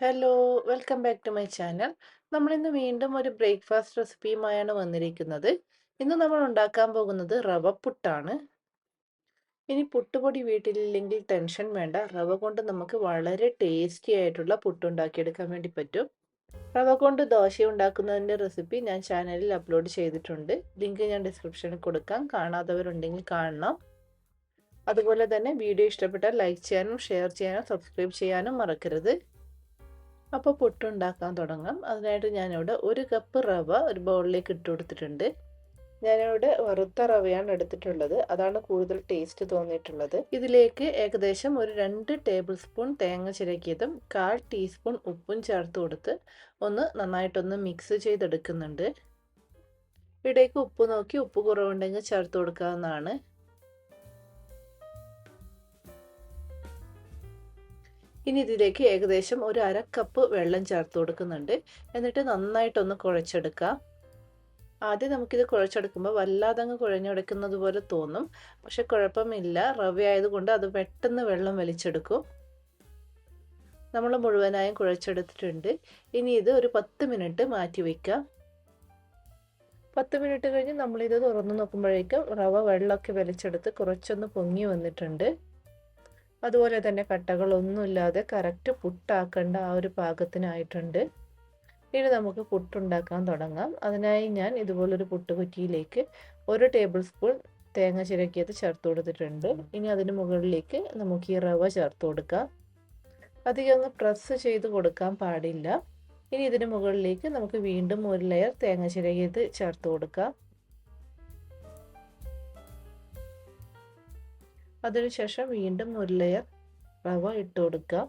Hello, welcome back to my channel. നമ്മളിന്ന് വീണ്ടും ഒരു ബ്രേക്ക്ഫാസ്റ്റ് റെസിപ്പിയുമായാണ് വന്നിരിക്കുന്നത്. ഇന്ന് നമ്മൾ ഉണ്ടാക്കാൻ പോകുന്നത് റവ പുട്ടാണ്. ഇനി പുട്ടുപൊടി വീട്ടിലില്ലെങ്കിൽ ടെൻഷൻ വേണ്ട. റവ കൊണ്ട് നമുക്ക് വളരെ ടേസ്റ്റി ആയിട്ടുള്ള പുട്ടുണ്ടാക്കിയെടുക്കാൻ വേണ്ടി പറ്റും. റവ കൊണ്ട് ദോശ ഉണ്ടാക്കുന്നതിൻ്റെ റെസിപ്പി ഞാൻ ചാനലിൽ അപ്ലോഡ് ചെയ്തിട്ടുണ്ട്. ലിങ്ക് ഞാൻ ഡിസ്ക്രിപ്ഷനിൽ കൊടുക്കാം. കാണാത്തവരുണ്ടെങ്കിൽ കാണണം. അതുപോലെ തന്നെ വീഡിയോ ഇഷ്ടപ്പെട്ടാൽ ലൈക്ക് ചെയ്യാനും ഷെയർ ചെയ്യാനും സബ്സ്ക്രൈബ് ചെയ്യാനും മറക്കരുത്. അപ്പോൾ പുട്ടുണ്ടാക്കാൻ തുടങ്ങാം. അതിനായിട്ട് ഞാനിവിടെ 1 കപ്പ് റവ ഒരു ബൗളിലേക്ക് ഇട്ട് കൊടുത്തിട്ടുണ്ട്. ഞാനിവിടെ വറുത്ത റവയാണ് എടുത്തിട്ടുള്ളത്. അതാണ് കൂടുതൽ ടേസ്റ്റ് തോന്നിയിട്ടുള്ളത്. ഇതിലേക്ക് ഏകദേശം ഒരു 2 ടേബിൾ സ്പൂൺ തേങ്ങ ചിരകിയതും 1/4 ടീസ്പൂൺ ഉപ്പും ചേർത്ത് കൊടുത്ത് നന്നായിട്ടൊന്ന് മിക്സ് ചെയ്തെടുക്കുന്നുണ്ട്. ഇവിടേക്ക് ഉപ്പ് നോക്കി ഉപ്പ് കുറവുണ്ടെങ്കിൽ ചേർത്ത് കൊടുക്കാവുന്നതാണ്. ഇനി ഇതിലേക്ക് ഏകദേശം ഒരു 1/2 കപ്പ് വെള്ളം ചേർത്ത് കൊടുക്കുന്നുണ്ട്. എന്നിട്ട് നന്നായിട്ടൊന്ന് കുഴച്ചെടുക്കാം. ആദ്യം നമുക്കിത് കുഴച്ചെടുക്കുമ്പോൾ വല്ലാതങ്ങ് കുഴഞ്ഞെടുക്കുന്നത് പോലെ തോന്നും. പക്ഷെ കുഴപ്പമില്ല, റവ ആയതുകൊണ്ട് അത് പെട്ടെന്ന് വെള്ളം വലിച്ചെടുക്കും. നമ്മൾ മുഴുവനായും കുഴച്ചെടുത്തിട്ടുണ്ട്. ഇനി ഇത് ഒരു 10 മിനിറ്റ് മാറ്റി വയ്ക്കാം. 10 മിനിറ്റ് കഴിഞ്ഞ് നമ്മളിത് തുറന്നു നോക്കുമ്പോഴേക്കും റവ വെള്ളമൊക്കെ വലിച്ചെടുത്ത് കുറച്ചൊന്ന് പൊങ്ങി വന്നിട്ടുണ്ട്. അതുപോലെ തന്നെ കട്ടകളൊന്നുമില്ലാതെ കറക്റ്റ് പുട്ടാക്കേണ്ട ആ ഒരു പാകത്തിനായിട്ടുണ്ട്. ഇനി നമുക്ക് പുട്ടുണ്ടാക്കാൻ തുടങ്ങാം. അതിനായി ഞാൻ ഇതുപോലൊരു പുട്ടുകുറ്റിയിലേക്ക് 1 ടേബിൾ സ്പൂൺ തേങ്ങ ചിരകിയത് ചേർത്ത് കൊടുത്തിട്ടുണ്ട്. ഇനി അതിന് മുകളിലേക്ക് നമുക്ക് ഈ റവ ചേർത്ത് കൊടുക്കാം. അധികം ഒന്ന് പ്രസ് ചെയ്ത് കൊടുക്കാൻ പാടില്ല. ഇനി ഇതിന് മുകളിലേക്ക് നമുക്ക് വീണ്ടും ഒരു ലെയർ തേങ്ങ ചിരകിയത് ചേർത്ത് കൊടുക്കാം. അതിനുശേഷം വീണ്ടും ഒരു ലെയർ റവ ഇട്ട് കൊടുക്കാം.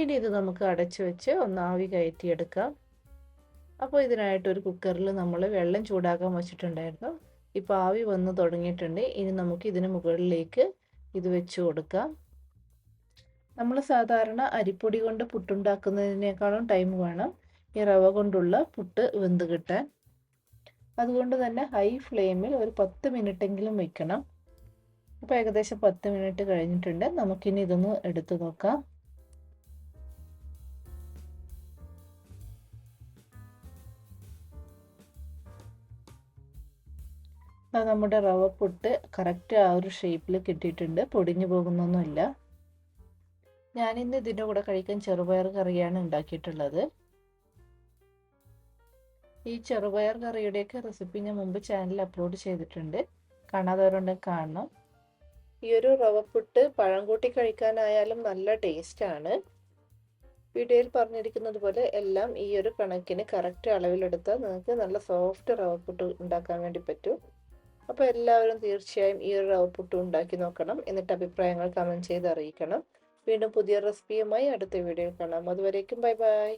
ഇനി ഇത് നമുക്ക് അടച്ചു വെച്ച് ഒന്ന് ആവി കയറ്റിയെടുക്കാം. അപ്പോൾ ഇതിനായിട്ട് ഒരു കുക്കറിൽ നമ്മൾ വെള്ളം ചൂടാക്കാൻ വെച്ചിട്ടുണ്ടായിരുന്നു. ഇപ്പോൾ ആവി വന്ന് തുടങ്ങിയിട്ടുണ്ട്. ഇനി നമുക്ക് ഇതിന് മുകളിലേക്ക് ഇത് വെച്ച് കൊടുക്കാം. നമ്മൾ സാധാരണ അരിപ്പൊടി കൊണ്ട് പുട്ടുണ്ടാക്കുന്നതിനേക്കാളും ടൈം വേണം ഈ റവ കൊണ്ടുള്ള പുട്ട് വെന്ത് കിട്ടാൻ. അതുകൊണ്ട് തന്നെ ഹൈ ഫ്ലെയിമിൽ ഒരു 10 മിനിറ്റെങ്കിലും വെക്കണം. അപ്പോൾ ഏകദേശം 10 മിനിറ്റ് കഴിഞ്ഞിട്ടുണ്ട്. നമുക്കിനി ഇതൊന്ന് എടുത്തു നോക്കാം. നമ്മുടെ റവ പുട്ട് കറക്റ്റ് ആ ഒരു ഷേപ്പിൽ കിട്ടിയിട്ടുണ്ട്. പൊടിഞ്ഞു പോകുന്നൊന്നുമില്ല. ഞാനിന്ന് ഇതിൻ്റെ കൂടെ കഴിക്കാൻ ചെറുപയർ കറിയാണ് ഉണ്ടാക്കിയിട്ടുള്ളത്. ഈ ചെറുപയർ കറിയുടെയൊക്കെ റെസിപ്പി ഞാൻ മുമ്പ് ചാനലിൽ അപ്ലോഡ് ചെയ്തിട്ടുണ്ട്. കാണാത്തവരുണ്ടെങ്കിൽ കാണണം. ഈ ഒരു റവപ്പുട്ട് പഴം കൂട്ടി കഴിക്കാനായാലും നല്ല ടേസ്റ്റാണ്. വീഡിയോയിൽ പറഞ്ഞിരിക്കുന്നത് പോലെ എല്ലാം ഈ ഒരു കണക്കിന് കറക്റ്റ് അളവിലെടുത്താൽ നിങ്ങൾക്ക് നല്ല സോഫ്റ്റ് റവപ്പുട്ട് ഉണ്ടാക്കാൻ വേണ്ടി പറ്റും. അപ്പോൾ എല്ലാവരും തീർച്ചയായും ഈ ഒരു റവപ്പുട്ട് ഉണ്ടാക്കി നോക്കണം. എന്നിട്ട് അഭിപ്രായങ്ങൾ കമൻറ്റ് ചെയ്ത് അറിയിക്കണം. വീണ്ടും പുതിയ റെസിപ്പിയുമായി അടുത്ത വീഡിയോയിൽ കാണാം. അതുവരേക്കും ബൈ ബൈ.